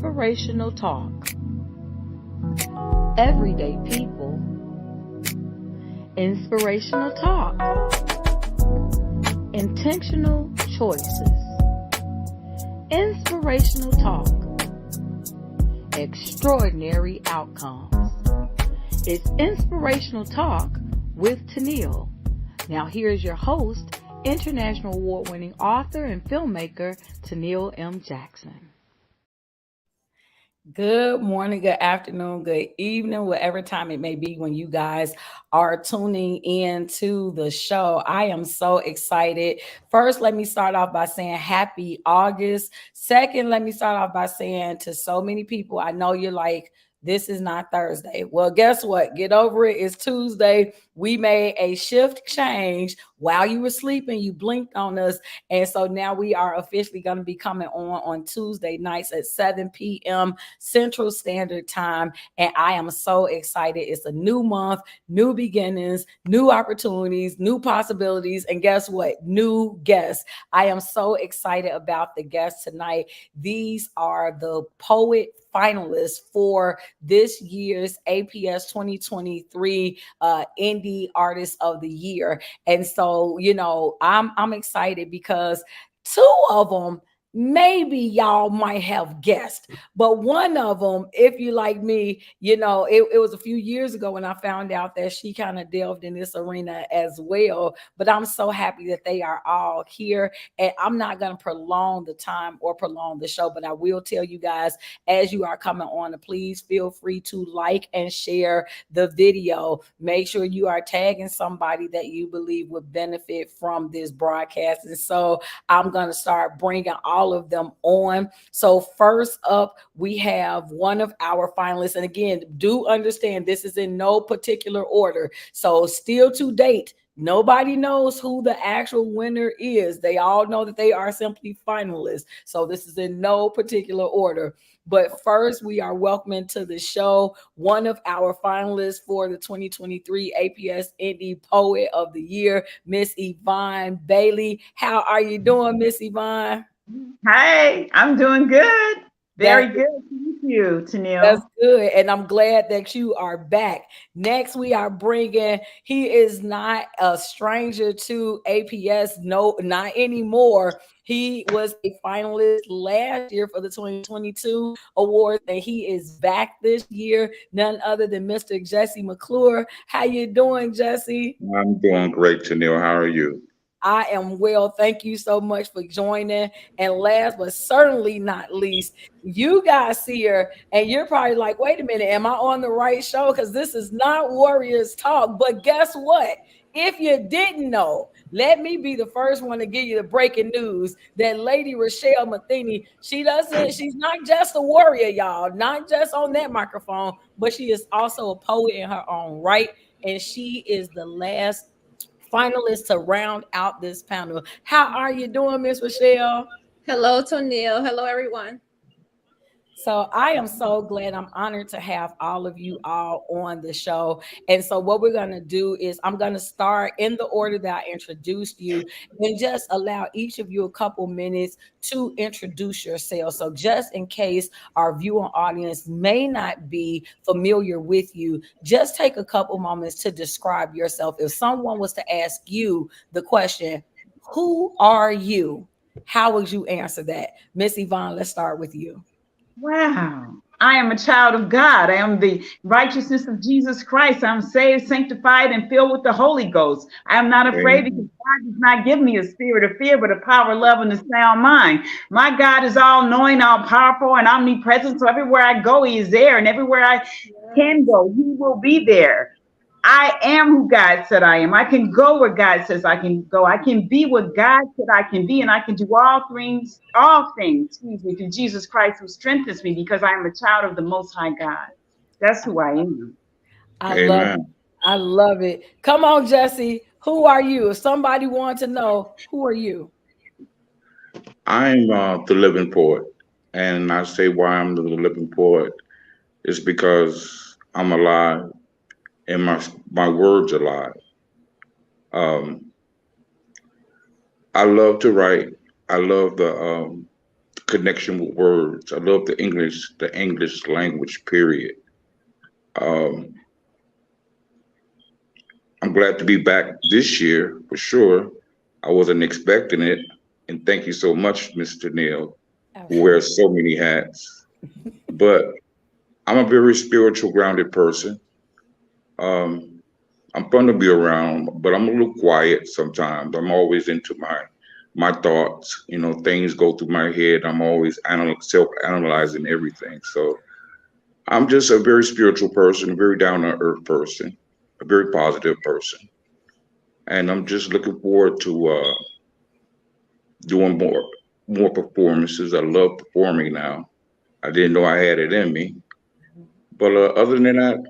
Inspirational Talk. Everyday people. Inspirational Talk. Intentional choices. Inspirational Talk. Extraordinary outcomes. It's Inspirational Talk with Toneal. Now here's your host, International Award-winning author and filmmaker, Toneal M. Jackson. Good morning, good afternoon, good evening, whatever time it may be when you guys are tuning in to the show. I am so excited. First, let me start off by saying happy August. Second, let me start off by saying to so many people, I know you're like, this is not Thursday. Well, guess what? Get over it. It's Tuesday. We made a shift change while you were sleeping. You blinked on us. And so now we are officially going to be coming on Tuesday nights at 7 p.m. Central Standard Time. And I am so excited. It's a new month, new beginnings, new opportunities, new possibilities. And guess what? New guests. I am so excited about the guests tonight. These are the poet finalists for this year's APS 2023 Indie Artist of the Year. And so, you know, I'm excited because two of them, maybe y'all might have guessed, but one of them, if you like me, you know, it was a few years ago when I found out that she kind of delved in this arena as well. But I'm so happy that they are all here, and I'm not going to prolong the time or prolong the show, but I will tell you guys as you are coming on to please feel free to like and share the video. Make sure you are tagging somebody that you believe would benefit from this broadcast. And so I'm going to start bringing all of them on. So first up, we have one of our finalists. And again, do understand this is in no particular order. So still to date, nobody knows who the actual winner is. They all know that they are simply finalists. So this is in no particular order. But first, we are welcoming to the show one of our finalists for the 2023 APS Indie Poet of the Year, Miss Yvonne Bailey. How are you doing, Miss Yvonne? Hi, I'm doing good. Very good. Thank you, Toneal. That's good. And I'm glad that you are back. Next, we are bringing, he is not a stranger to APS. No, not anymore. He was a finalist last year for the 2022 award, and he is back this year. None other than Mr. Jesse McClure. How you doing, Jesse? I'm doing great, Toneal. How are you? I am well. Thank you so much for joining. And last but certainly not least, you guys see her and you're probably like, wait a minute, am I on the right show? Because this is not Warriors Talk. But guess what? If you didn't know, let me be the first one to give you the breaking news that Lady Reshell Matheny, she's not just a warrior, y'all, not just on that microphone, but she is also a poet in her own right. And she is the last finalists to round out this panel. How are you doing, Miss Reshell? Hello, Toneal. Hello, everyone. So I am so glad. I'm honored to have all of you all on the show. And so what we're going to do is I'm going to start in the order that I introduced you and just allow each of you a couple minutes to introduce yourself. So just in case our viewing audience may not be familiar with you, just take a couple moments to describe yourself. If someone was to ask you the question, who are you? How would you answer that? Miss Yvonne, let's start with you. Wow. I am a child of God. I am the righteousness of Jesus Christ. I'm saved, sanctified, and filled with the Holy Ghost. I am not afraid because God does not give me a spirit of fear, but a power, love, and a sound mind. My God is all knowing, all powerful, and omnipresent. So everywhere I go, he is there. And everywhere I can go, he will be there. I am who God said I am. I can go where God says I can go. I can be what God said I can be, and I can do all things, through Jesus Christ who strengthens me, because I am a child of the Most High God. That's who I am. I love it. Come on, Jesse. Who are you? If somebody wants to know, who are you? I'm the living poet. And I say why I'm the living poet is because I'm alive and my words alive. I love to write. I love the connection with words. I love the English language, period. Um, I'm glad to be back this year for sure. I wasn't expecting it. And thank you so much, Mr. Neal, who Absolutely. wears so many hats. But I'm a very spiritual, grounded person. Um, I'm fun to be around, but I'm a little quiet sometimes. I'm always into my thoughts. You know, things go through my head. I'm always self-analyzing everything. So I'm just a very spiritual person, a very down to earth person, a very positive person, and I'm just looking forward to doing more performances. I love performing now. I didn't know I had it in me, but other than that,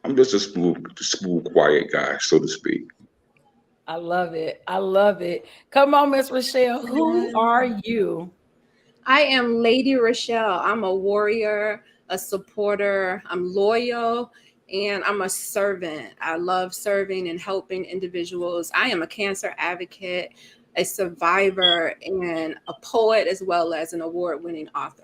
I'm just a smooth, quiet guy, so to speak. I love it. I love it. Come on, Miss Reshell. Who are you? I am Lady Reshell. I'm a warrior, a supporter, I'm loyal, and I'm a servant. I love serving and helping individuals. I am a cancer advocate, a survivor, and a poet, as well as an award-winning author.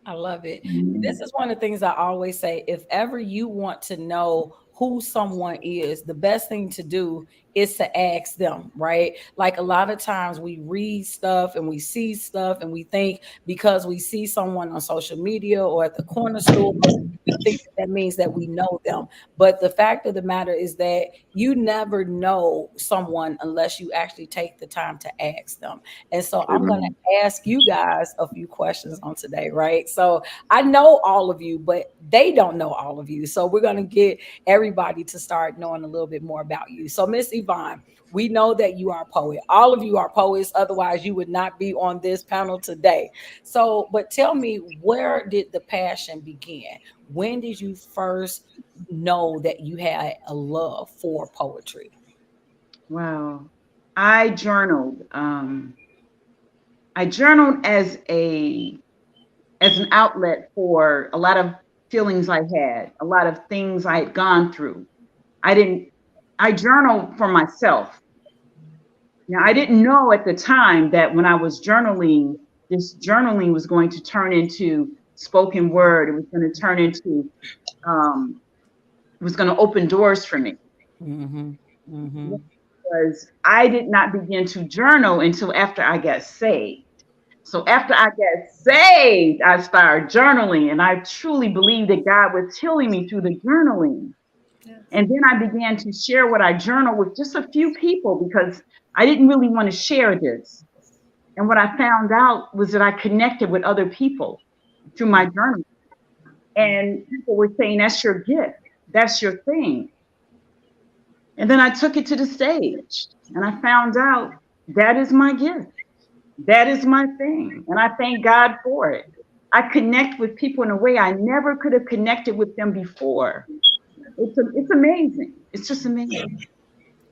I love it. This Mhm. is one of the things I always say. If ever you want to know who someone is, the best thing to do is to ask them, right? Like a lot of times we read stuff and we see stuff and we think because we see someone on social media or at the corner store, we think that means that we know them. But the fact of the matter is that you never know someone unless you actually take the time to ask them. And so I'm going Amen. to ask you guys a few questions on today, right? So I know all of you, but they don't know all of you. So we're going to get everybody to start knowing a little bit more about you. So, Miss Yvonne, we know that you are a poet. All of you are poets. Otherwise, you would not be on this panel today. So, but tell me, where did the passion begin? When did you first know that you had a love for poetry? Wow. I journaled. I journaled as an outlet for a lot of feelings I had, a lot of things I had gone through. I didn't. I journaled for myself. Now I didn't know at the time that when I was journaling, this journaling was going to turn into spoken word. It was going to turn into. Um, it was going to open doors for me. Mm-hmm. Mm-hmm. Because I did not begin to journal until after I got saved. So after I got saved, I started journaling, and I truly believed that God was healing me through the journaling. Yes. And then I began to share what I journal with just a few people because I didn't really want to share this. And what I found out was that I connected with other people through my journal. And people were saying, that's your gift. That's your thing. And then I took it to the stage and I found out that is my gift. That is my thing. And I thank God for it. I connect with people in a way I never could have connected with them before. It's amazing. It's just amazing.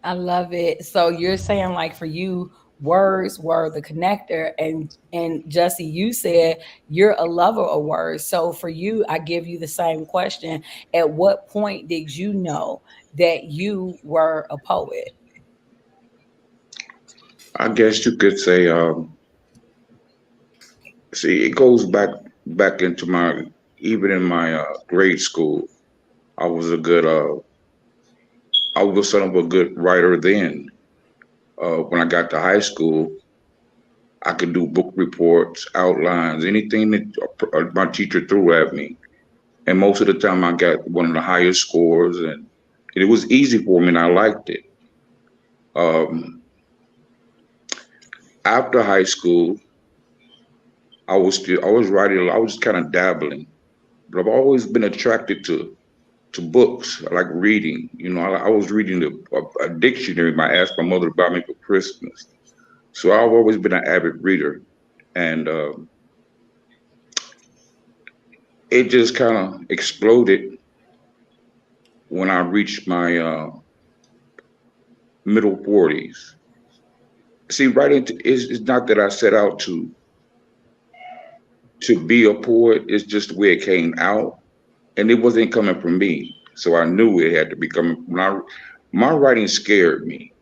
I love it. So you're saying like for you, words were the connector, and Jesse, you said you're a lover of words. So for you, I give you the same question. At what point did you know that you were a poet? I guess you could say, see, it goes back into my even in my grade school. I was a good, I was son of a good writer then. When I got to high school, I could do book reports, outlines, anything that my teacher threw at me. And most of the time, I got one of the highest scores, and it was easy for me, and I liked it. Um, After high school, I was writing. I was kind of dabbling, but I've always been attracted to books. I like reading. You know, I was reading a dictionary I asked my mother to buy me for Christmas. So I've always been an avid reader, and it just kind of exploded when I reached my middle 40s. See, writing is not that I set out to be a poet. It's just the way it came out, and it wasn't coming from me. So I knew it had to be coming. My writing scared me,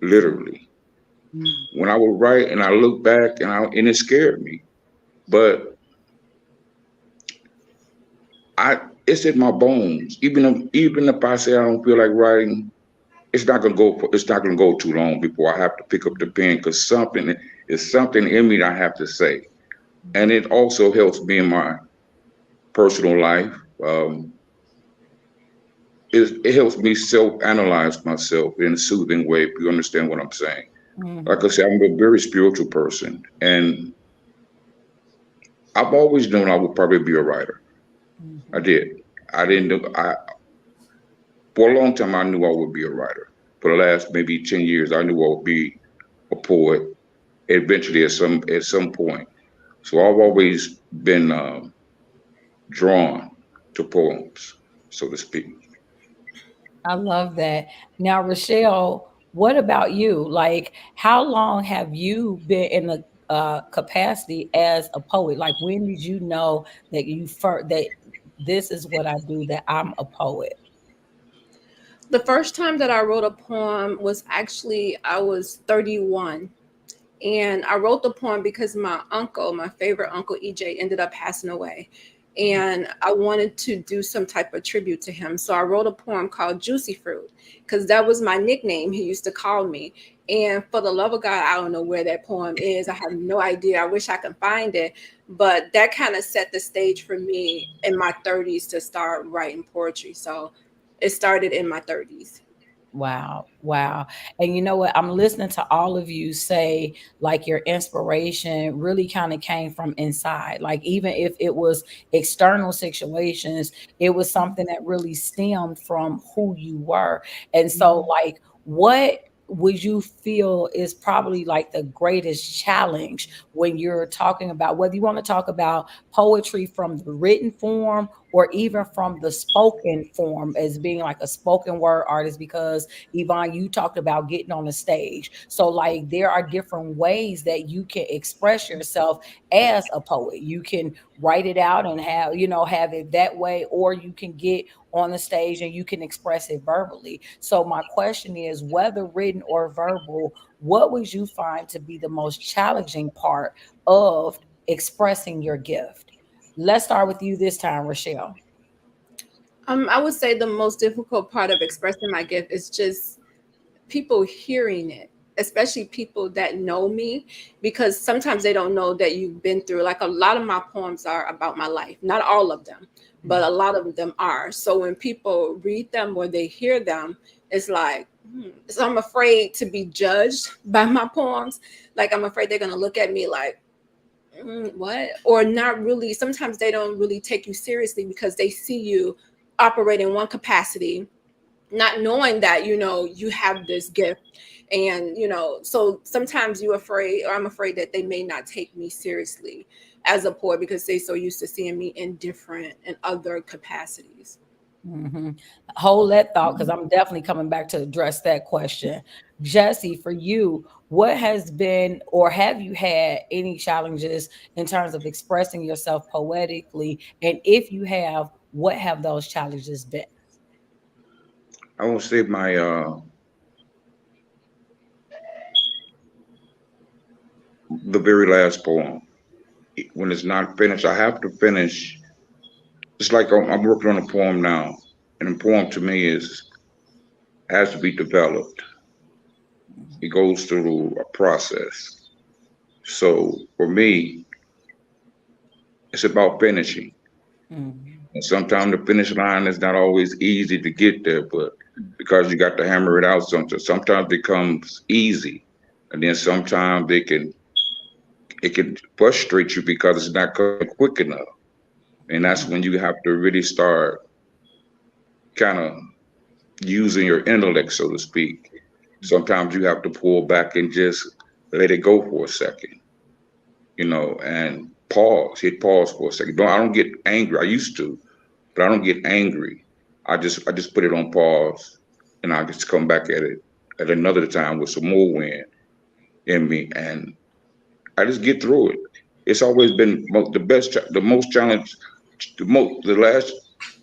literally. When I would write and I look back and it scared me, but it's in my bones. Even if I say I don't feel like writing, it's not gonna go too long before I have to pick up the pen because something in me that I have to say, and it also helps me in my personal life. It helps me self-analyze myself in a soothing way. If you understand what I'm saying. Like I said, I'm a very spiritual person, and I've always known I would probably be a writer. I did. I didn't know. For a long time, I knew I would be a writer. For the last maybe 10 years, I knew I would be a poet. Eventually, at some point. So I've always been drawn to poems, so to speak. I love that. Now, Reshell, what about you? Like, how long have you been in the capacity as a poet? Like, when did you know that that this is what I do, that I'm a poet? The first time that I wrote a poem was actually I was 31. And I wrote the poem because my uncle, my favorite uncle EJ, ended up passing away. And I wanted to do some type of tribute to him. So I wrote a poem called Juicy Fruit because that was my nickname he used to call me. And for the love of God, I don't know where that poem is. I have no idea. I wish I could find it. But that kind of set the stage for me in my 30s to start writing poetry. So it started in my 30s. Wow. Wow. And you know what? I'm listening to all of you say like your inspiration really kind of came from inside. Like even if it was external situations, it was something that really stemmed from who you were. And so like what would you feel is probably like the greatest challenge when you're talking about whether you want to talk about poetry from the written form or even from the spoken form as being like a spoken word artist? Because Yvonne, you talked about getting on the stage. So like there are different ways that you can express yourself as a poet. You can write it out and have it that way, or you can get on the stage and you can express it verbally. So my question is, whether written or verbal, what would you find to be the most challenging part of expressing your gift? Let's start with you this time, Reshell. I would say the most difficult part of expressing my gift is just people hearing it, especially people that know me, because sometimes they don't know that you've been through. Like a lot of my poems are about my life, not all of them, but a lot of them are. So when people read them or they hear them, it's like, so I'm afraid to be judged by my poems. Like I'm afraid they're gonna look at me like, what? Or not really. Sometimes they don't really take you seriously because they see you operate in one capacity, not knowing that you have this gift. And so sometimes you're afraid, or I'm afraid that they may not take me seriously as a poet because they're so used to seeing me in different and other capacities. Mm-hmm. Hold that thought because I'm definitely coming back to address that question. Jesse, for you, what has been or have you had any challenges in terms of expressing yourself poetically? And if you have, what have those challenges been? I will say my the very last poem. When it's not finished, I have to finish. It's like I'm working on a poem now, and a poem to me has to be developed. It goes through a process. So for me, it's about finishing. Mhm. And sometimes the finish line is not always easy to get there, but because you got to hammer it out sometimes it becomes easy. And then sometimes it can frustrate you because it's not coming quick enough. And that's when you have to really start kind of using your intellect, so to speak. Sometimes you have to pull back and just let it go for a second, and hit pause for a second. I don't get angry. I used to, but I don't get angry. I just put it on pause, and I just come back at it at another time with some more wind in me, and I just get through it. It's always been the best, the most challenge, the last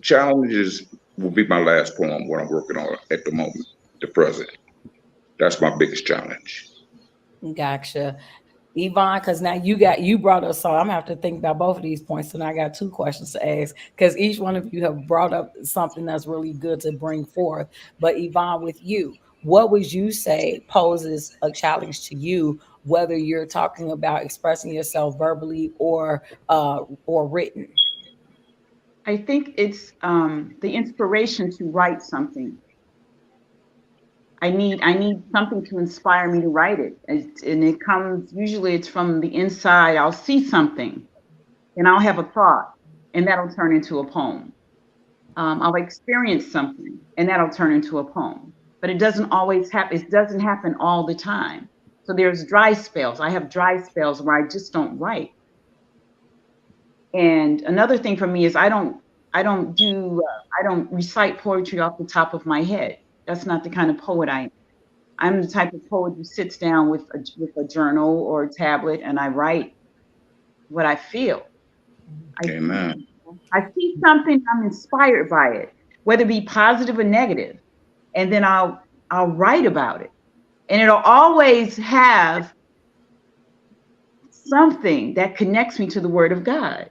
challenges will be my last poem. What I'm working on at the moment, the present. That's my biggest challenge. Gotcha. Yvonne, because now you brought us, so I'm gonna have to think about both of these points. And I got two questions to ask because each one of you have brought up something that's really good to bring forth. But Yvonne, with you, what would you say poses a challenge to you, whether you're talking about expressing yourself verbally or written? I think it's the inspiration to write something. I need something to inspire me to write it. And it comes, usually it's from the inside. I'll see something and I'll have a thought and that'll turn into a poem. I'll experience something and that'll turn into a poem. But it doesn't always happen. It doesn't happen all the time. So there's dry spells. I have dry spells where I just don't write. And another thing for me is I don't recite poetry off the top of my head. That's not the kind of poet I am. I'm the type of poet who sits down with a journal or a tablet and I write what I feel. Amen. I see something, I'm inspired by it, whether it be positive or negative, and then I'll write about it. And it'll always have something that connects me to the word of God.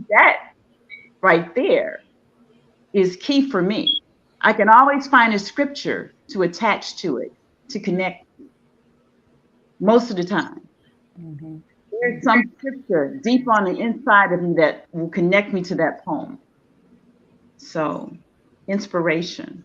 That right there is key for me. I can always find a scripture to attach to it, to connect most of the time. Mm-hmm. There's some scripture deep on the inside of me that will connect me to that poem. So, inspiration.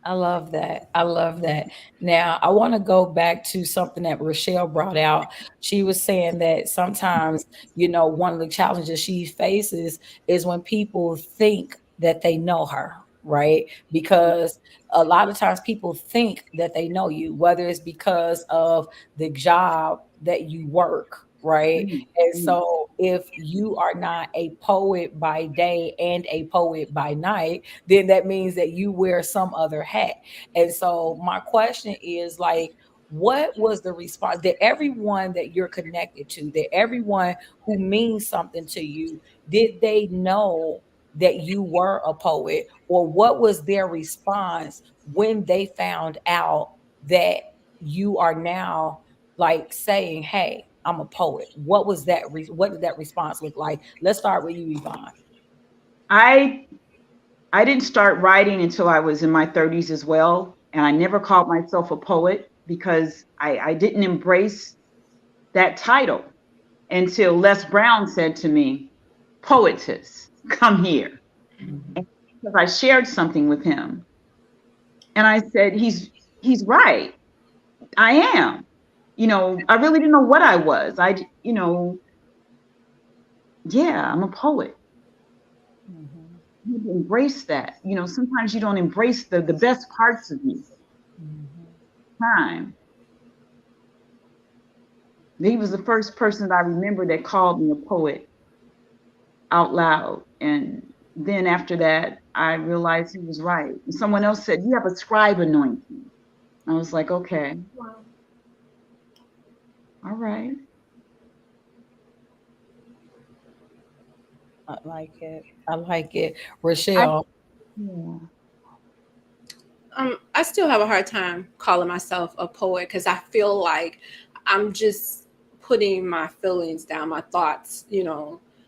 I love that. I love that. Now, I want to go back to something that Reshell brought out. She was saying that sometimes, one of the challenges she faces is when people think that they know her, right? Because a lot of times people think that they know you, whether it's because of the job that you work, right? And Mm. so if you are not a poet by day and a poet by night, then that means that you wear some other hat. And so my question is like, what was the response that everyone that you're connected to, that everyone who means something to you, did they know that you were a poet, or what was their response when they found out that you are now like saying, hey, I'm a poet? What was that? What did that response look like? Let's start with you, Yvonne. I I didn't start writing until I was in my 30s as well, and I never called myself a poet because I didn't embrace that title until Les Brown said to me, "Poetess, come here." Mhm. And because I shared something with him, and I said, "He's right. I am." I really didn't know what I was. Yeah, I'm a poet. Mhm. You have to embrace that. Sometimes you don't embrace the best parts of you. Mhm. Time. He was the first person that I remember that called me a poet out loud. And then after that, I realized he was right. And someone else said, "You have a scribe anointing." I was like, okay, Wow. all right. I like it. I like it. I, Reshell. yeah. I still have a hard time calling myself a poet because I feel like I'm just putting my feelings down, my thoughts,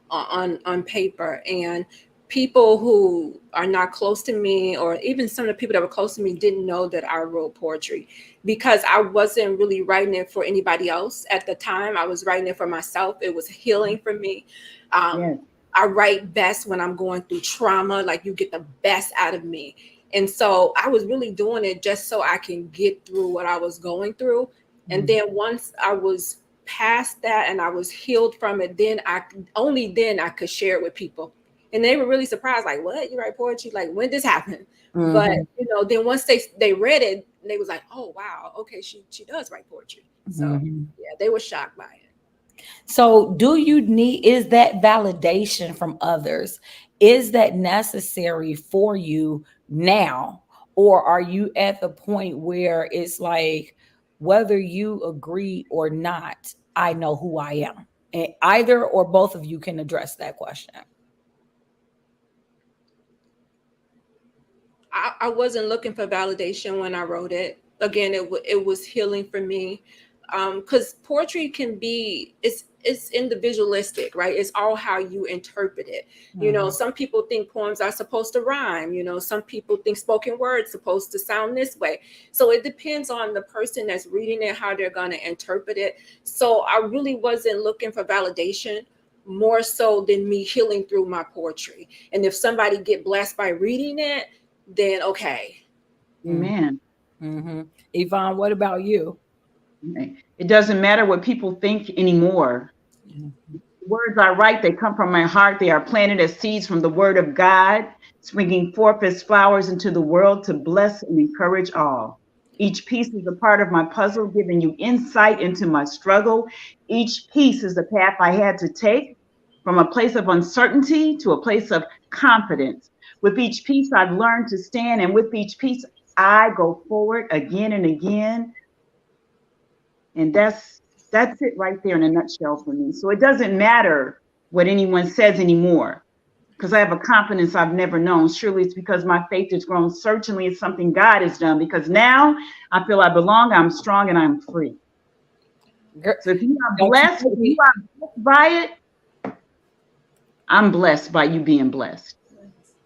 on paper. And people who are not close to me, or even some of the people that were close to me, didn't know that I wrote poetry because I wasn't really writing it for anybody else at the time. I was writing it for myself. It was healing for me. Um, Yes. I write best when I'm going through trauma, like you get the best out of me. And so I was really doing it just so I can get through what I was going through. And Mhm. then once I was past that and I was healed from it, then I could share it with people. And they were really surprised, like, what? You write poetry? Like, when did this happen? But Mhm. then once they read it, they was like, oh wow, okay, she does write poetry. So Mhm. yeah, they were shocked by it. So, is that validation from others? Is that necessary for you now? Or are you at the point where it's like, whether you agree or not, I know who I am? And either or both of you can address that question. I wasn't looking for validation when I wrote it. again, it was healing for me, because poetry can be, it's individualistic, right? It's all how you interpret it. You know, some people think poems are supposed to rhyme. You know, some people think spoken word's supposed to sound this way. So it depends on the person that's reading it, how they're going to interpret it. So I really wasn't looking for validation, more so than me healing through my poetry. And if somebody get blessed by reading it, then okay. Amen. Yvonne, what about you? It doesn't matter what people think anymore. The words I write, they come from my heart. They are planted as seeds from the word of God, springing forth as flowers into the world to bless and encourage all. Each piece is a part of my puzzle, giving you insight into my struggle. Each piece is the path I had to take from a place of uncertainty to a place of confidence. With each piece, I've learned to stand, and with each piece, I go forward again and again. And that's it right there in a nutshell for me. So it doesn't matter what anyone says anymore, because I have a confidence I've never known. Surely it's because my faith has grown. Certainly it's something God has done, because now I feel I belong, I'm strong, and I'm free. So if you are blessed, if you are blessed by it, I'm blessed by you being blessed.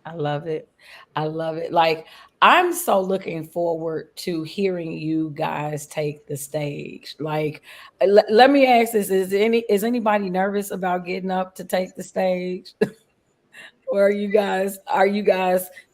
I love it. I love it. Like, I'm so looking forward to hearing you guys take the stage. Like, let me ask this: is anybody nervous about getting up to take the stage? Or are you guys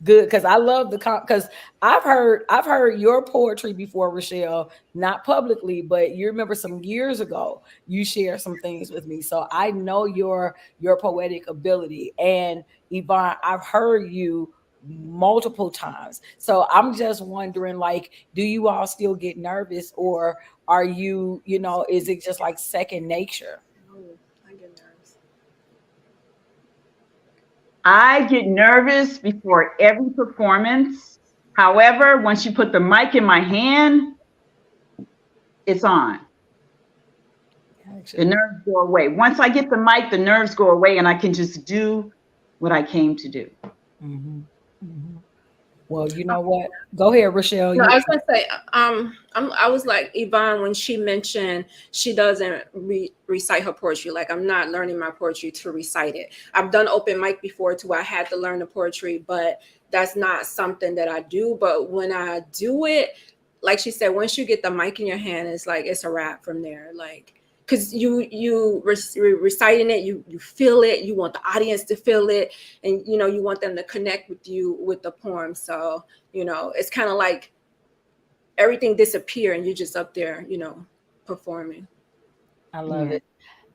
good? Because I love because I've heard your poetry before, Reshell, not publicly, but you remember some years ago you shared some things with me, so I know your poetic ability. And Yvonne, I've heard you multiple times, so I'm just wondering, like, do you all still get nervous, or are you, is it just like second nature? I get nervous. I get nervous before every performance. However, once you put the mic in my hand, it's on. The nerves go away. Once I get the mic, the nerves go away, and I can just do what I came to do. Well, you know what? Go ahead, Reshell. No, I was gonna say, I was like Yvonne when she mentioned she doesn't recite her poetry. Like, I'm not learning my poetry to recite it. I've done open mic before to where I had to learn the poetry, but that's not something that I do. But when I do it, like she said, once you get the mic in your hand, it's like it's a wrap from there. Like, because you reciting it, you feel it, you want the audience to feel it, and you want them to connect with you with the poem. So it's kind of like everything disappear and you're just up there performing. I love it.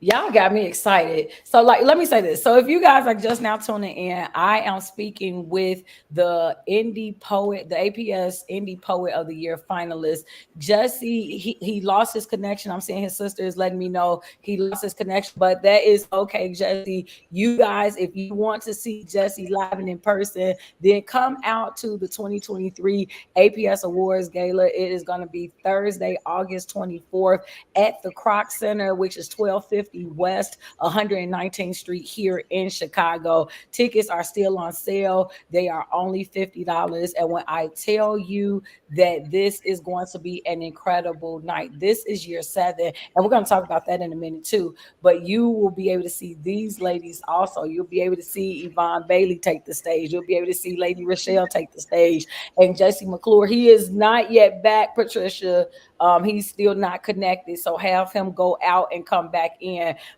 Y'all got me excited. So, like, let me say this. So if you guys are just now tuning in, I am speaking with the Indie Poet, the APS Indie Poet of the Year finalist, Jesse. He lost his connection. I'm seeing his sister is letting me know he lost his connection, but that is okay, Jesse. You guys, if you want to see Jesse live and in person, then come out to the 2023 APS Awards Gala. It is going to be Thursday, August 24th at the Kroc Center, which is 1250 West 119th Street here in Chicago. Tickets are still on sale. They are only $50. And when I tell you that this is going to be an incredible night, this is year 7. And we're going to talk about that in a minute too. But you will be able to see these ladies also. You'll be able to see Yvonne Bailey take the stage. You'll be able to see Lady Reshell take the stage. And Jesse McClure, he is not yet back, Patricia. He's still not connected. So have him go out and come back in.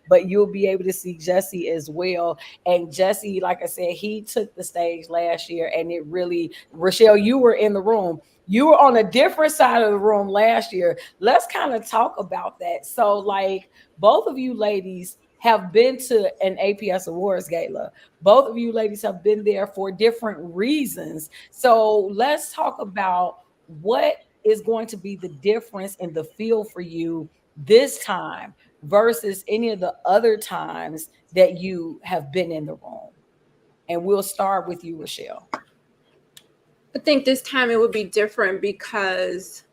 But you'll be able to see Jesse as well. And Jesse, like I said, he took the stage last year, and it really, Reshell, you were in the room. You were on a different side of the room last year. Let's kind of talk about that. So, like, both of you ladies have been to an APS Awards Gala. Both of you ladies have been there for different reasons. So let's talk about what is going to be the difference in the feel for you this time versus any of the other times that you have been in the room. And we'll start with you, Reshell. I think this time it would be different because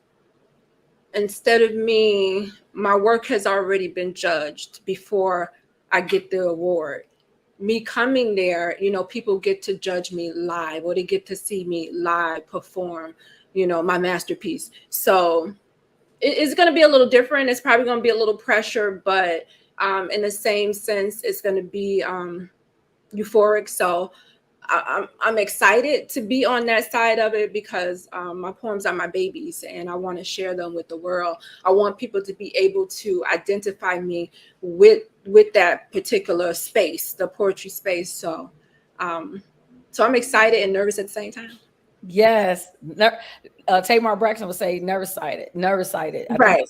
instead of me, my work has already been judged before I get the award. Me coming there, people get to judge me live, or they get to see me live perform. my masterpiece. So it's going to be a little different. It's probably going to be a little pressure, but in the same sense, it's going to be euphoric. So I'm excited to be on that side of it because my poems are my babies and I want to share them with the world. I want people to be able to identify me with that particular space, the poetry space. So I'm excited and nervous at the same time. Yes. Tamar Braxton would say nervous sighted. Nervous sighted. Right.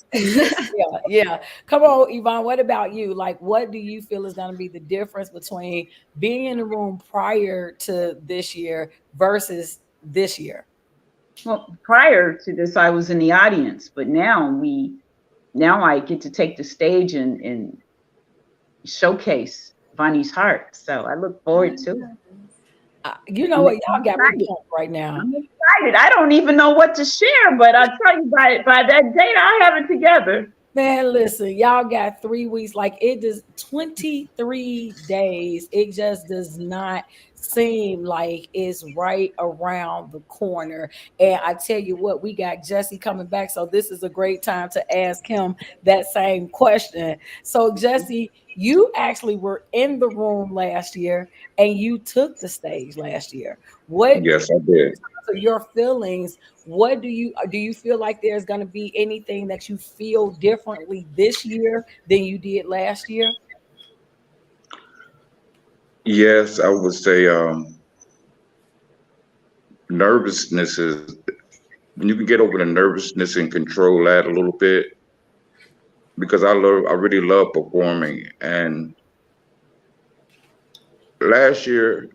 Yeah. Come on, Yvonne. What about you? Like, what do you feel is going to be the difference between being in the room prior to this year versus this year? Well, prior to this, I was in the audience, but now I get to take the stage and showcase Vonnie's heart. So I look forward to it. You know what? Y'all got me pumped right now. I'm excited. I don't even know what to share, but I'll tell you by that date, I have it together. Man, listen, y'all got 3 weeks. Like, it does 23 days. It just does not seem like it's right around the corner. And I tell you what, we got Jesse coming back. So this is a great time to ask him that same question. So Jesse, you actually were in the room last year and you took the stage last year. Yes, I did. So your feelings, what do you feel like there's going to be anything that you feel differently this year than you did last year? Yes, I would say nervousness is when you can get over the nervousness and control that a little bit, because I really love performing. And last year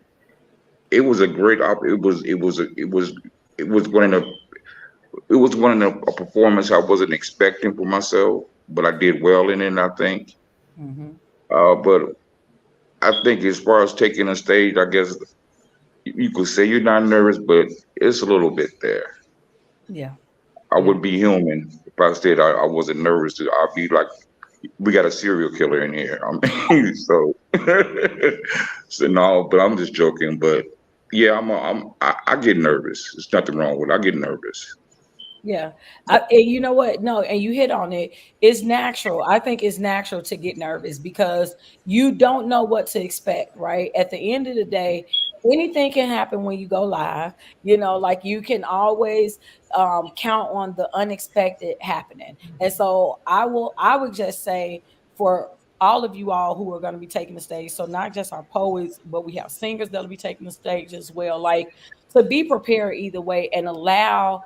it was a great it was one of a performance I wasn't expecting for myself, but I did well in it, I think. Mm-hmm. But I think as far as taking a stage, I guess you could say you're not nervous, but it's a little bit there. Yeah. I would be human if I said I wasn't nervous. I'd be like, we got a serial killer in here. I mean, so, so no, but I'm just joking. But yeah, I get nervous. There's nothing wrong with it. I get nervous. Yeah. And you know what? No, and you hit on it. It's natural. I think it's natural to get nervous because you don't know what to expect, right? At the end of the day, anything can happen when you go live. Like you can always count on the unexpected happening. And so I would just say for all of you all who are going to be taking the stage, so not just our poets, but we have singers that'll be taking the stage as well. Like, to be prepared either way and allow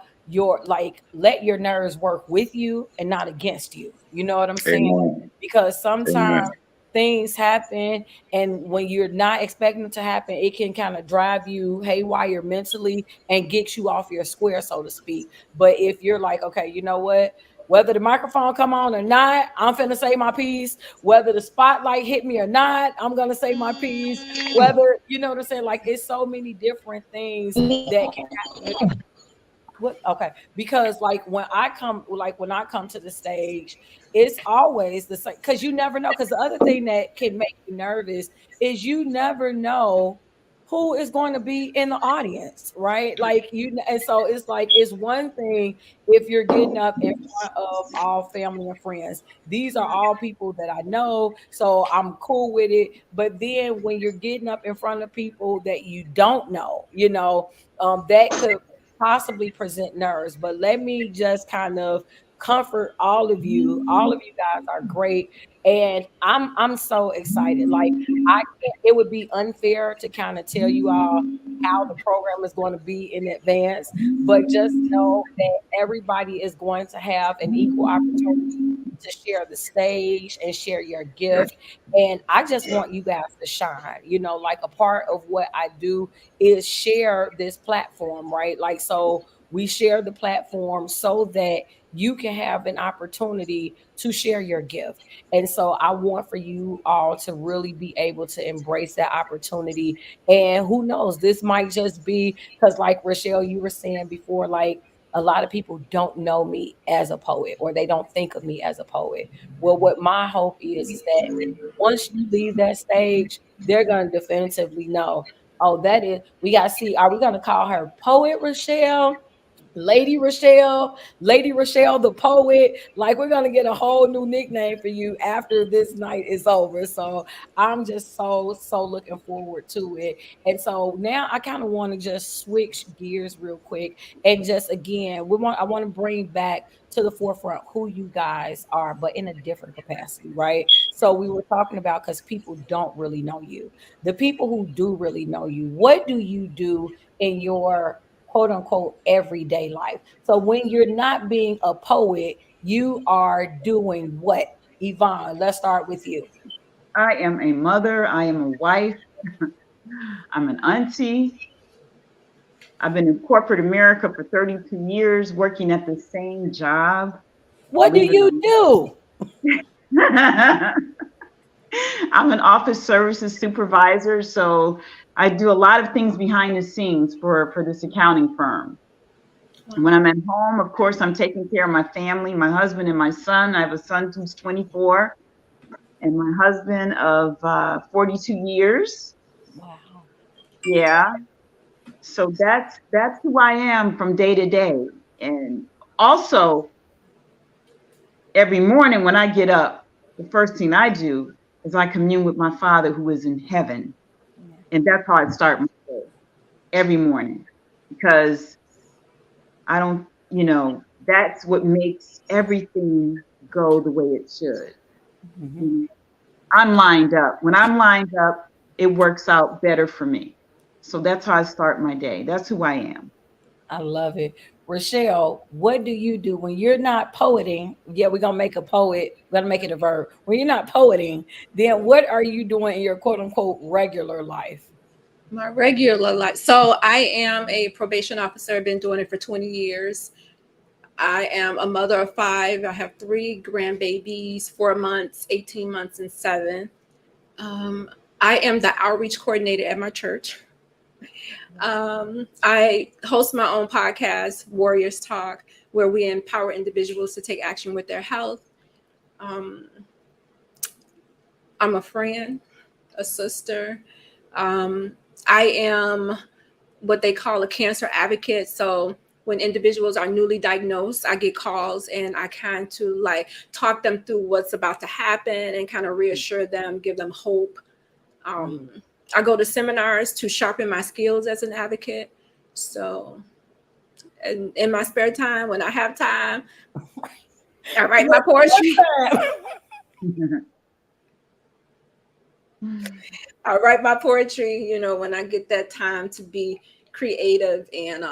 let your nerves work with you and not against you. You know what I'm saying? Amen. Because sometimes Amen. things happen, and when you're not expecting it to happen, it can kind of drive you haywire mentally and get you off your square, so to speak. But if you're like, okay, you know what? Whether the microphone come on or not, I'm finna say my piece. Whether the spotlight hit me or not, I'm gonna say my piece. Whether, you know what I'm saying? Like, it's so many different things that can happen. What? Okay, because when I come to the stage, it's always the same, because you never know. Because the other thing that can make you nervous is you never know who is going to be in the audience, right? And so it's one thing if you're getting up in front of all family and friends. These are all people that I know, so I'm cool with it. But then when you're getting up in front of people that you don't know, that could possibly present nerves. But let me just kind of comfort all of you. All of you guys are great, and I'm so excited. Like, I can't, it would be unfair to kind of tell you all how the program is going to be in advance, but just know that everybody is going to have an equal opportunity to share the stage and share your gift. And I just want you guys to shine. Like, a part of what I do is share this platform, right? Like, so we share the platform so that you can have an opportunity to share your gift. And so I want for you all to really be able to embrace that opportunity. And who knows, this might just be because, like Reshell, you were saying before, like, a lot of people don't know me as a poet, or they don't think of me as a poet. Well, what my hope is that once you leave that stage, they're going to definitively know, oh, that is, we got to see, are we going to call her Poet Reshell? Lady Reshell the poet. Like, we're gonna get a whole new nickname for you after this night is over. So I'm just so looking forward to it. And so now I kind of want to just switch gears real quick and just again, I want to bring back to the forefront who you guys are, but in a different capacity, right? So we were talking about, because people don't really know you. The people who do really know you, what do you do in your quote unquote everyday life? So when you're not being a poet, you are doing what? Yvonne, let's start with you. I am a mother. I am a wife. I'm an auntie. I've been in corporate America for 32 years, working at the same job. What do Believe it you or do? not. I'm an office services supervisor, so I do a lot of things behind the scenes for this accounting firm. When I'm at home, of course, I'm taking care of my family, my husband and my son. I have a son who's 24 and my husband of 42 years. Wow. Yeah. So that's who I am from day to day. And also, every morning when I get up, the first thing I do is I commune with my Father who is in heaven. Yeah. And that's how I start my day every morning, because I don't, that's what makes everything go the way it should. Mhm. Mhm. I'm lined up. When I'm lined up, it works out better for me. So that's how I start my day. That's who I am. I love it. Reshell, what do you do when you're not poeting? Yeah, we're gonna make a poet, we're gonna make it a verb. When you're not poeting, then what are you doing in your quote unquote regular life? My regular life. So I am a probation officer. I've been doing it for 20 years. I am a mother of five. I have three grandbabies, 4 months, 18 months, and 7. Um, I am the outreach coordinator at my church. I host my own podcast, Warriors Talk, where we empower individuals to take action with their health. Um, I'm a friend, a sister. Um, I am what they call a cancer advocate. So when individuals are newly diagnosed, I get calls and I kind to like talk them through what's about to happen and kind of reassure them, give them hope. Um, I go to seminars to sharpen my skills as an advocate. So, and in my spare time, when I have time, I write my poetry. I write my poetry, when I get that time to be creative and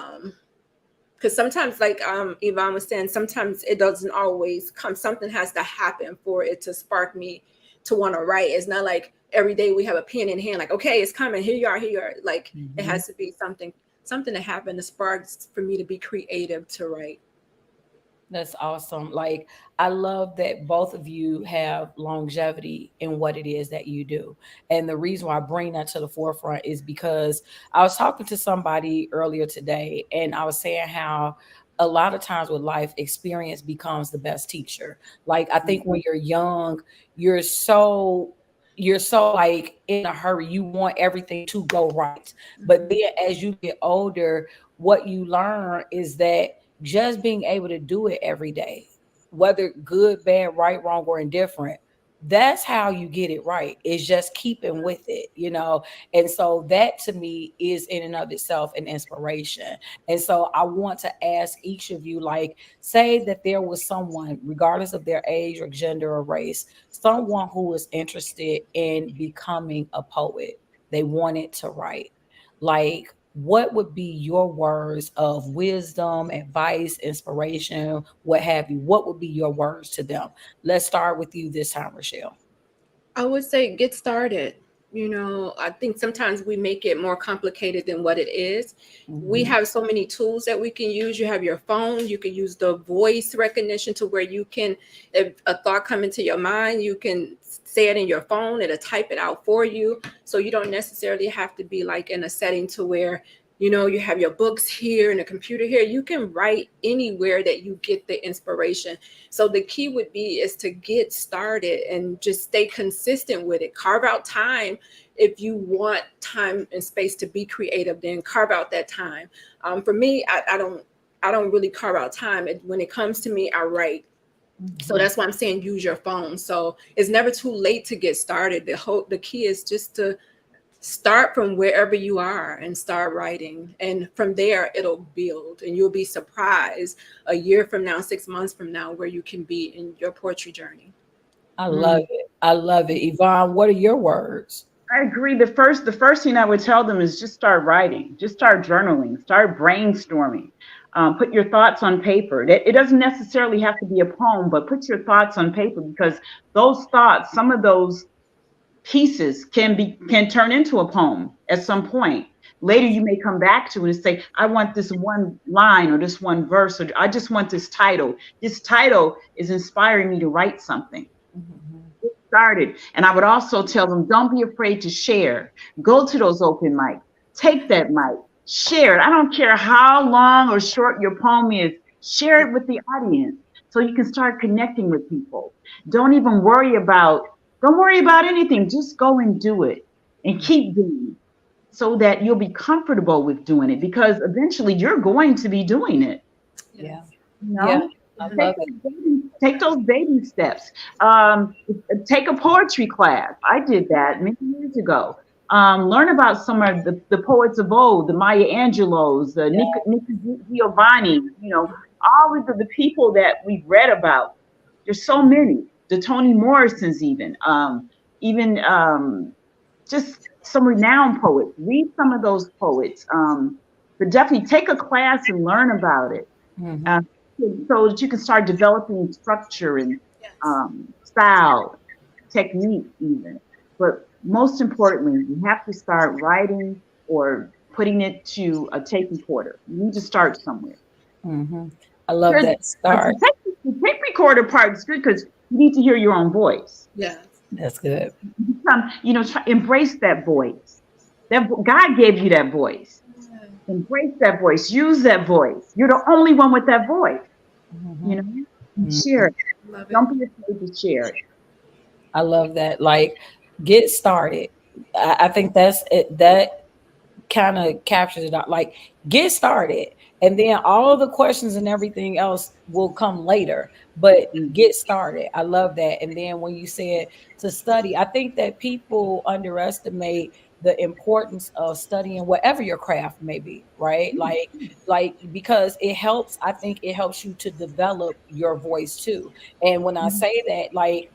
because sometimes like Yvonne was saying, sometimes it doesn't always come. Something has to happen for it to spark me to want to write. It's not like every day we have a pen in hand, like, okay, it's coming, here you are. Like it has to be something that happened to spark for me to be creative to write. That's awesome. Like, I love that both of you have longevity in what it is that you do. And the reason why I bring that to the forefront is because I was talking to somebody earlier today and I was saying how a lot of times with life, experience becomes the best teacher. Like, I think when you're young, you're so like in a hurry, you want everything to go right. But then as you get older, what you learn is that just being able to do it every day, whether good, bad, right, wrong, or indifferent, that's how you get it right. Is just keeping with it. And so that to me is in and of itself an inspiration. And so I want to ask each of you, like, say that there was someone, regardless of their age or gender or race, someone who was interested in becoming a poet. They wanted to write. Like, what would be your words of wisdom, advice, inspiration, what have you? What would be your words to them? Let's start with you this time, Reshell. I would say get started. I think sometimes we make it more complicated than what it is. We Mhm. have so many tools that we can use. You have your phone, you can use the voice recognition to where you can, if a thought come into your mind, you can say it in your phone, it'll type it out for you. So you don't necessarily have to be like in a setting to where you have your books here and a computer here. You can write anywhere that you get the inspiration. So the key would be is to get started and just stay consistent with it. Carve out time. If you want time and space to be creative, then carve out that time. For me, I don't I don't really carve out time. When it comes to me, I write. So that's why I'm saying use your phone. So it's never too late to get started. The key is just to start from wherever you are and start writing. And from there, it'll build. And you'll be surprised a year from now, 6 months from now, where you can be in your poetry journey. I love it. I love it. Yvonne, what are your words? I agree. The first thing I would tell them is just start writing, just start journaling, start brainstorming. Put your thoughts on paper. It doesn't necessarily have to be a poem, but put your thoughts on paper, because those thoughts, some of those pieces can turn into a poem at some point. Later, you may come back to it and say, I want this one line or this one verse, or I just want this title. This title is inspiring me to write something. Get started. And I would also tell them, don't be afraid to share. Go to those open mics. Take that mic. Share it. I don't care how long or short your poem is. Share it with the audience so you can start connecting with people. Don't worry about anything. Just go and do it and keep doing it so that you'll be comfortable with doing it, because eventually you're going to be doing it. Yeah. You know? Yeah. I love it. Take those baby steps. Take a poetry class. I did that many years ago. Learn about some of the poets of old, the Maya Angelos, the Nika Giovanni, all of the people that we've read about. There's so many. The Toni Morrisons, even just some renowned poets. Read some of those poets. But definitely take a class and learn about it. So that you can start developing structure and style, technique even. But most importantly, you have to start writing or putting it to a tape recorder. You need to start somewhere. I love that start. The tape recorder part is good because you need to hear your own voice. Yeah. That's good. Embrace that voice. God gave you that voice. Embrace that voice. Use that voice. You're the only one with that voice. Share it. Don't be afraid to share it. I love that. Like, get started. I think that's it. That kind of captures it out. Like, get started, and then all the questions and everything else will come later. But get started. I love that. And then when you said to study, I think that people underestimate the importance of studying whatever your craft may be, right? Like because it helps. I think it helps you to develop your voice too. And when I say that, like,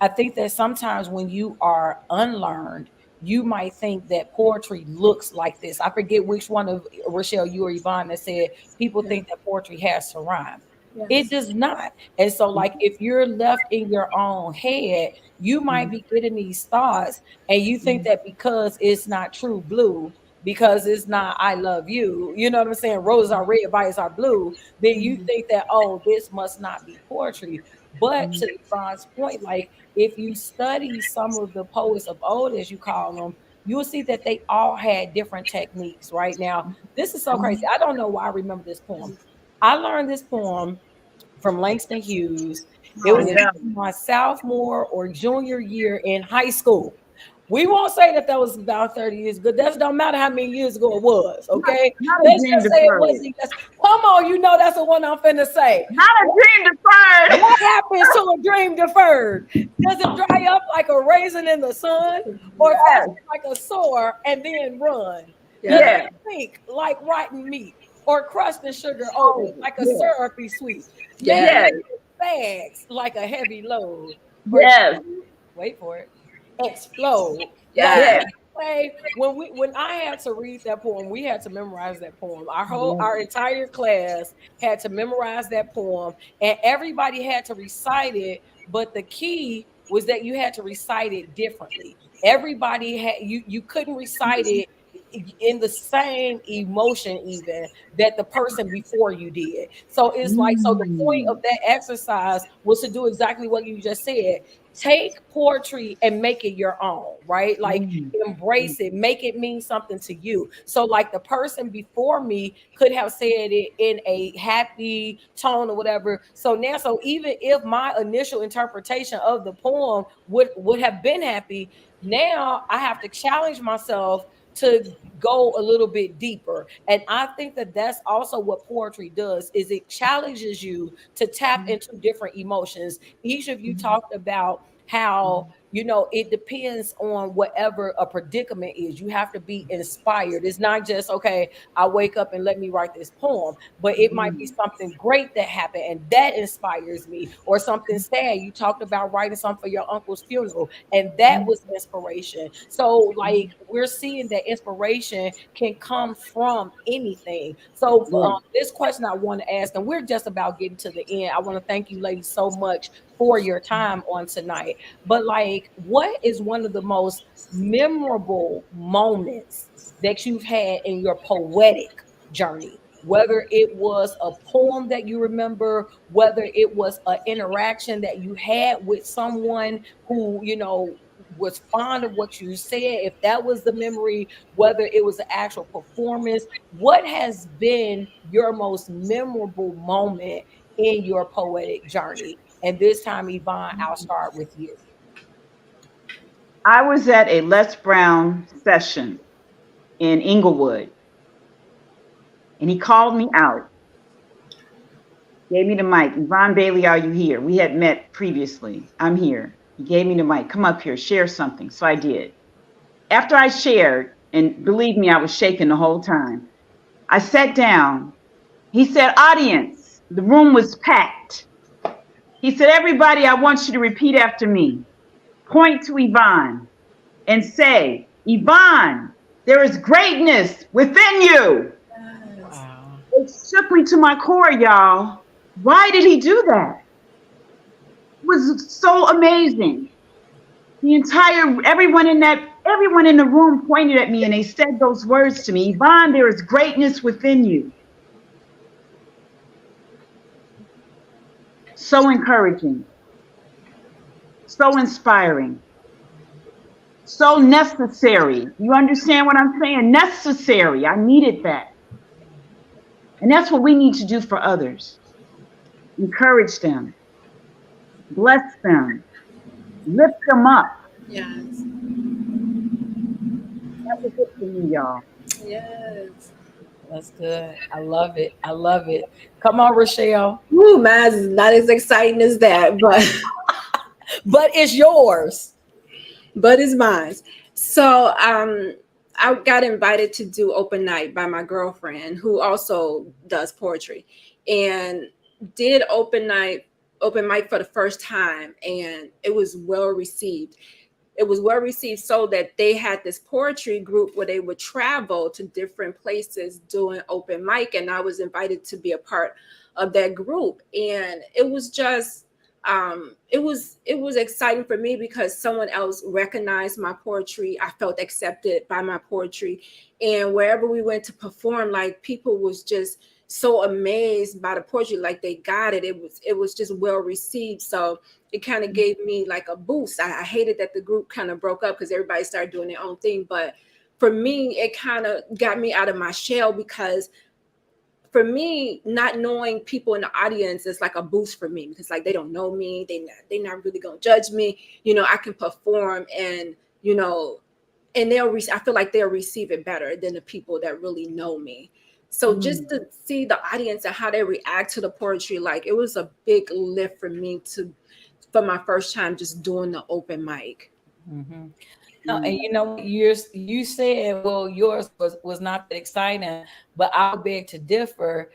I think that sometimes when you are unlearned, you might think that poetry looks like this. I forget which one of Reshell, you or Yvonne, that said people think that poetry has to rhyme. Yes. It does not. And so, like, if you're left in your own head, you might be getting these thoughts, and you think that because it's not true blue, because it's not I love you, you know what I'm saying? Roses are red, violets are blue. Then you think that, oh, this must not be poetry. But to Yvonne's point, like, if you study some of the poets of old, as you call them, you'll see that they all had different techniques. Right now, this is so crazy. I don't know why I remember this poem. I learned this poem from Langston Hughes. It was in my sophomore or junior year in high school. We won't say that was about 30 years ago. That don't matter how many years ago it was, okay? Let's just say it wasn't. Come on, you know that's the one I'm finna say. Not a dream deferred. What happens to a dream deferred? Does it dry up like a raisin in the sun, or fester like a sore and then run? Does it sink like rotten meat, or crushed in sugar over like a syrupy sweet? Does it bags like a heavy load? Yes. Wait for it. Explode. Yeah. When I had to read that poem, we had to memorize that poem. Our entire class had to memorize that poem, and everybody had to recite it. But the key was that you had to recite it differently. Everybody had you couldn't recite it in the same emotion even that the person before you did. So it's like, so the point of that exercise was to do exactly what you just said. Take poetry and make it your own, right? Like, embrace it, make it mean something to you. So like the person before me could have said it in a happy tone or whatever. So now, so even if my initial interpretation of the poem would have been happy, now I have to challenge myself to go a little bit deeper. And I think that that's also what poetry does, is it challenges you to tap into different emotions. Each of you talked about how, you know, it depends on whatever a predicament is. You have to be inspired. It's not just, okay, I wake up and let me write this poem, but it might be something great that happened and that inspires me, or something sad. You talked about writing something for your uncle's funeral, and that was inspiration. So like, we're seeing that inspiration can come from anything. So this question I want to ask, and we're just about getting to the end. I want to thank you ladies so much for your time on tonight. But like, what is one of the most memorable moments that you've had in your poetic journey? Whether it was a poem that you remember, whether it was an interaction that you had with someone who, you know, was fond of what you said, if that was the memory, whether it was an actual performance, what has been your most memorable moment in your poetic journey? And this time, Yvonne, I'll start with you. I was at a Les Brown session in Inglewood, and he called me out, gave me the mic. Yvonne Bailey, are you here? We had met previously. I'm here. He gave me the mic. Come up here, share something. So I did. After I shared, and believe me, I was shaking the whole time, I sat down. He said, audience, the room was packed. He said, everybody, I want you to repeat after me. Point to Yvonne and say, Yvonne, there is greatness within you. Wow. It shook me to my core, y'all. Why did he do that? It was so amazing. Everyone in the room pointed at me and they said those words to me. Yvonne, there is greatness within you. So encouraging. So inspiring. So necessary. You understand what I'm saying? Necessary. I needed that. And that's what we need to do for others. Encourage them. Bless them. Lift them up. Yes. That was it for me, y'all. Yes. That's good. I love it. I love it. Come on, Reshell. Woo, mine is not as exciting as that, But it's yours. but it's mine. So I got invited to do open night by my girlfriend, who also does poetry, and did open mic for the first time, and it was well received. It was well received, so that they had this poetry group where they would travel to different places doing open mic, and I was invited to be a part of that group. And it was just it was exciting for me because someone else recognized my poetry. I felt accepted by my poetry, and wherever we went to perform, like, people was just so amazed by the poetry, like they got it. It was just well received. So it kind of gave me like a boost. I hated that the group kind of broke up because everybody started doing their own thing. But for me, it kind of got me out of my shell, because for me, not knowing people in the audience is like a boost for me, because like they don't know me, they're not really gonna judge me. I can perform, and and I feel like they'll receive it better than the people that really know me. So just to see the audience and how they react to the poetry, like, it was a big lift for me for my first time just doing the open mic. Mm-hmm. No, and you know what, you said, well, yours was not that exciting, but I would beg to differ,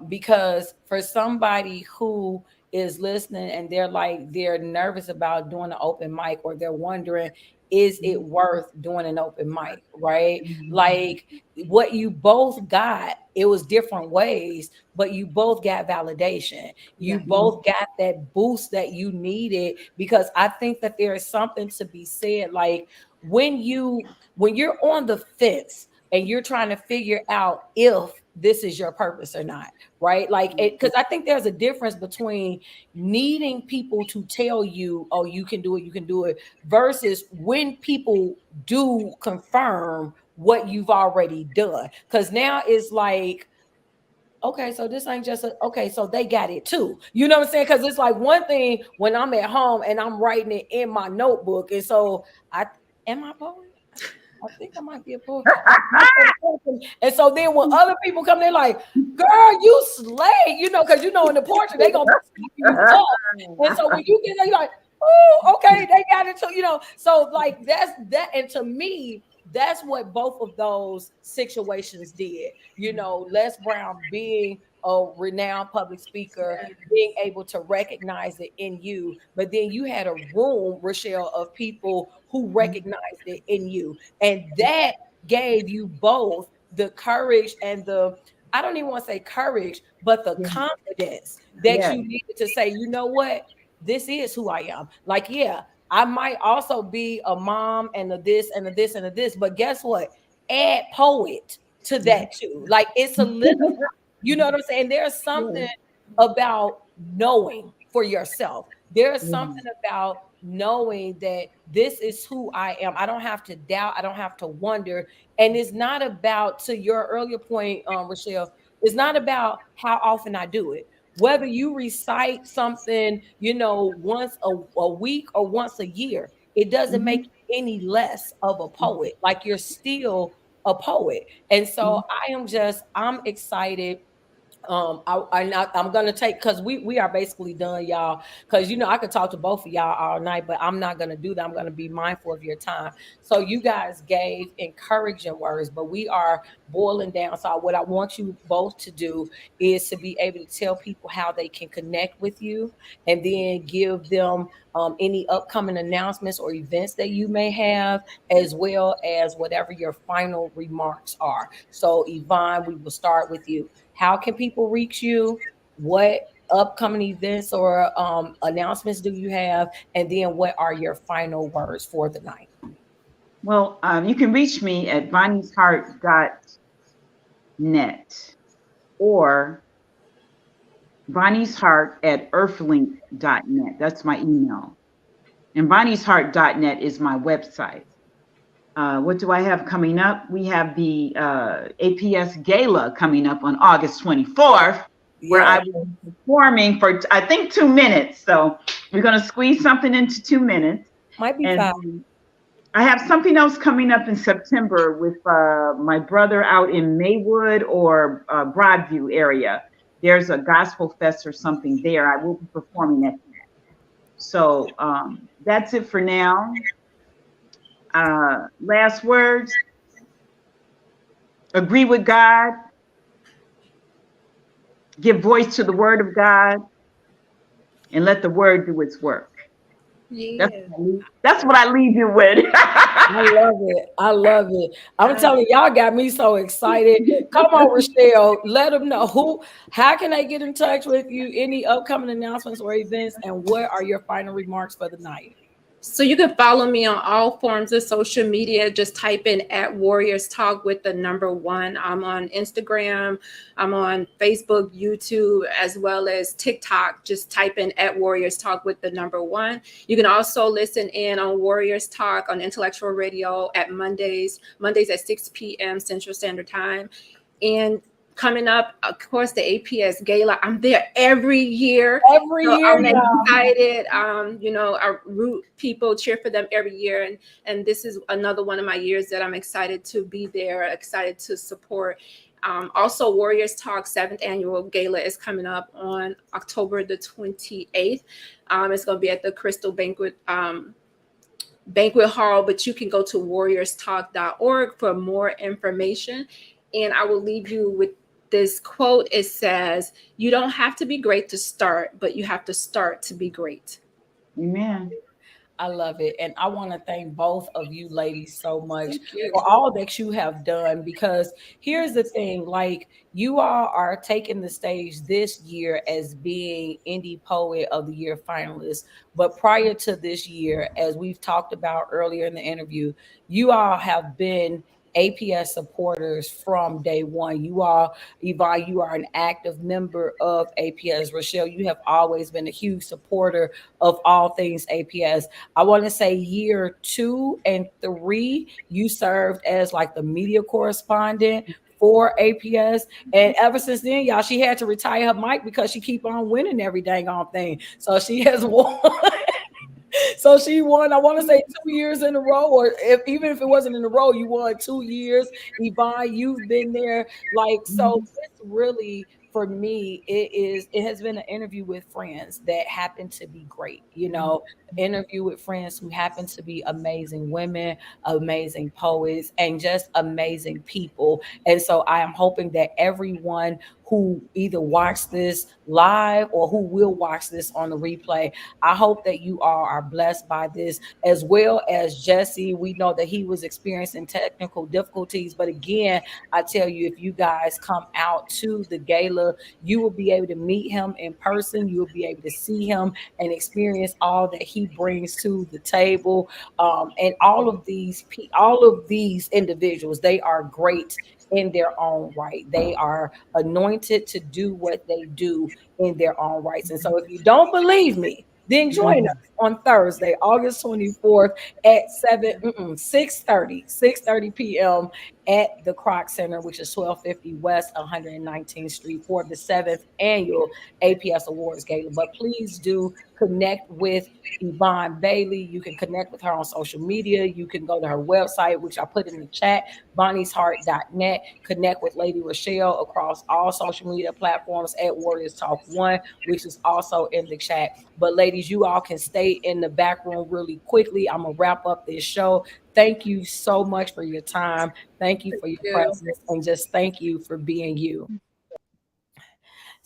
because for somebody who is listening and they're nervous about doing an open mic, or they're wondering, is it worth doing an open mic, right? Like, what you both got, it was different ways, but you both got validation. You both got that boost that you needed, because I think that there is something to be said. Like, when you're on the fence and you're trying to figure out if this is your purpose or not, right? Like, because I think there's a difference between needing people to tell you, oh, you can do it, versus when people do confirm what you've already done. Because now it's like, okay, so this ain't just okay, so they got it too. You know what I'm saying? Because it's like one thing when I'm at home and I'm writing it in my notebook, and so am I poet? I think I might be a poet. And so then when other people come, they're like, girl, you slay, because in the portrait, they gonna be you up. And so when you get there, you're like, oh, okay, they got it too, So like that's that. And to me, that's what both of those situations did. Les Brown being a renowned public speaker, being able to recognize it in you, but then you had a room, Reshell, of people who recognized it in you, and that gave you both the courage and I don't even want to say courage, but the confidence that you needed to say, you know what, this is who I am. Like, yeah, I might also be a mom and a this and a this and a this, but guess what? Add poet to that too. Like, it's a little. You know what I'm saying? There's something about knowing for yourself. There's something about knowing that this is who I am. I don't have to doubt. I don't have to wonder. And it's not about, to your earlier point, Reshell, it's not about how often I do it. Whether you recite something, once a week or once a year, it doesn't make you any less of a poet. Like, you're still a poet. And so I'm excited. I'm gonna take, because we are basically done, y'all, because I could talk to both of y'all all night, but I'm not gonna do that. I'm gonna be mindful of your time. So you guys gave encouraging words, but we are boiling down. So what I want you both to do is to be able to tell people how they can connect with you, and then give them any upcoming announcements or events that you may have, as well as whatever your final remarks are. So Yvonne, we will start with you. How can people reach you? What upcoming events or announcements do you have? And then what are your final words for the night? Well, you can reach me at bonniesheart.net or bonniesheart@earthlink.net. That's my email. And bonniesheart.net is my website. What do I have coming up? We have the APS Gala coming up on August 24th, where I will be performing for, I think, 2 minutes. So we're going to squeeze something into 2 minutes. Might be 5. I have something else coming up in September with my brother out in Maywood or Broadview area. There's a gospel fest or something there. I will be performing at that. So that's it for now. Last words. Agree with God. Give voice to the word of God, and let the word do its work. Yeah. That's what I leave you with. I love it. I love it. I'm telling y'all, got me so excited. Come on, Reshell. Let them know how can they get in touch with you? Any upcoming announcements or events, and what are your final remarks for the night? So you can follow me on all forms of social media. Just type in @Warriors Talk with the number 1. I'm on Instagram. I'm on Facebook, YouTube, as well as TikTok. Just type in @Warriors Talk with the number 1. You can also listen in on Warriors Talk on Intellectual Radio at Mondays at 6 p.m. Central Standard Time. And coming up, of course, the APS Gala. I'm there every year. I'm excited. I root people, cheer for them every year. And this is another one of my years that I'm excited to be there, excited to support. Also, Warriors Talk 7th Annual Gala is coming up on October the 28th. It's going to be at the Crystal Banquet Hall, but you can go to warriorstalk.org for more information. And I will leave you with this quote. It says, "You don't have to be great to start, but you have to start to be great." Amen. I love it. And I want to thank both of you ladies so much for all that you have done, because here's the thing, like, you all are taking the stage this year as being Indie Poet of the Year finalists. But prior to this year, as we've talked about earlier in the interview, you all have been APS supporters from day one. You all, Yvonne, you are an active member of APS. Reshell, you have always been a huge supporter of all things APS. I want to say year 2 and 3, you served as like the media correspondent for APS. And ever since then, y'all, she had to retire her mic because she keep on winning every dang on thing. So she has won. So she won, I want to say 2 years in a row, or even if it wasn't in a row, you won 2 years. Yvonne, you've been there. Like, so it's really, for me, it has been an interview with friends that happen to be great, interview with friends who happen to be amazing women, amazing poets, and just amazing people. And so I am hoping that everyone who either watched this live or who will watch this on the replay, I hope that you all are blessed by this, as well as Jesse. We know that he was experiencing technical difficulties, but again, I tell you, if you guys come out to the gala, you will be able to meet him in person. You will be able to see him and experience all that he brings to the table. And all of these individuals, they are great in their own right. They are anointed to do what they do in their own rights. And so if you don't believe me, then join us on Thursday, August 24th at 6:30 p.m. at the Kroc Center, which is 1250 West 119th Street, for the 7th annual APS Awards Gala. But please do connect with Yvonne Bailey. You can connect with her on social media. You can go to her website, which I put in the chat, bonniesheart.net. Connect with Lady Reshell across all social media platforms at Warriors Talk One, which is also in the chat. But ladies, you all can stay in the back room really quickly. I'm gonna wrap up this show. Thank you so much for your time. Thank you for your presence, and just thank you for being you.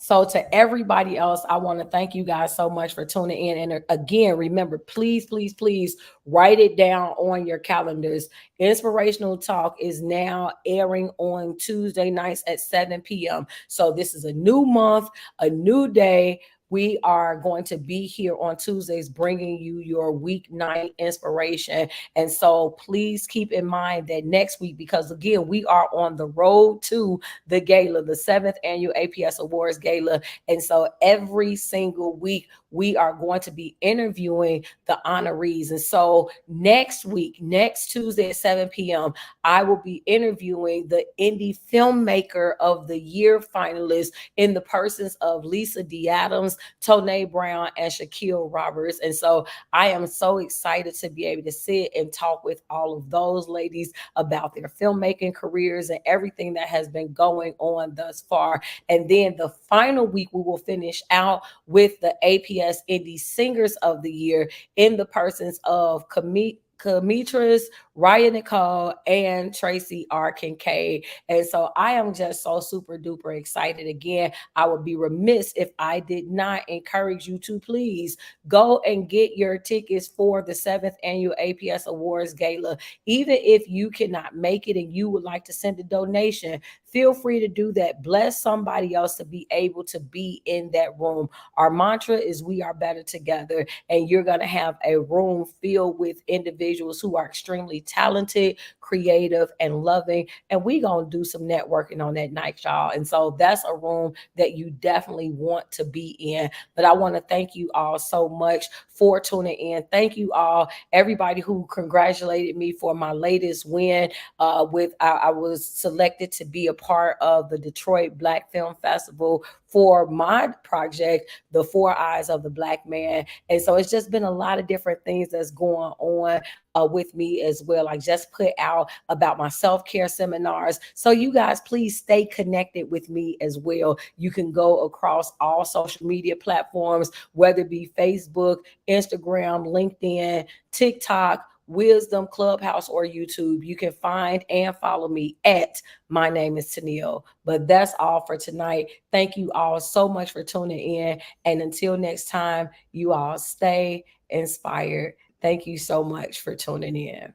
So to everybody else, I want to thank you guys so much for tuning in. And again, remember, please, please, please write it down on your calendars. Inspirational Talk is now airing on Tuesday nights at 7 p.m. So this is a new month, a new day. We are going to be here on Tuesdays bringing you your weeknight inspiration. And so please keep in mind that next week, because again, we are on the road to the gala, the 7th annual APS Awards Gala. And so every single week, we are going to be interviewing the honorees. And so next week, next Tuesday at 7 p.m., I will be interviewing the Indie Filmmaker of the Year Finalists in the persons of Lisa D. Adams, Toneal Brown, and Shaquille Roberts. And so I am so excited to be able to sit and talk with all of those ladies about their filmmaking careers and everything that has been going on thus far. And then the final week, we will finish out with the APS Indie Singers of the Year in the persons of Kamitras, Ryan Nicole, and Tracy R. Kincaid. And so I am just so super duper excited. Again, I would be remiss if I did not encourage you to please go and get your tickets for the 7th annual APS Awards Gala. Even if you cannot make it and you would like to send a donation, feel free to do that. Bless somebody else to be able to be in that room. Our mantra is we are better together, and you're going to have a room filled with individuals who are extremely talented, creative, and loving. And we're going to do some networking on that night, y'all. And so that's a room that you definitely want to be in. But I want to thank you all so much for tuning in. Thank you all, everybody who congratulated me for my latest win. I was selected to be a part of the Detroit Black Film Festival for my project, The Four Eyes of the Black Man. And so it's just been a lot of different things that's going on with me as well. I just put out about my self-care seminars. So you guys, please stay connected with me as well. You can go across all social media platforms, whether it be Facebook, Instagram, LinkedIn, TikTok, Wisdom, Clubhouse, or YouTube. You can find and follow me at My Name is Toneal. But that's all for tonight. Thank you all so much for tuning in. And until next time, you all stay inspired. Thank you so much for tuning in.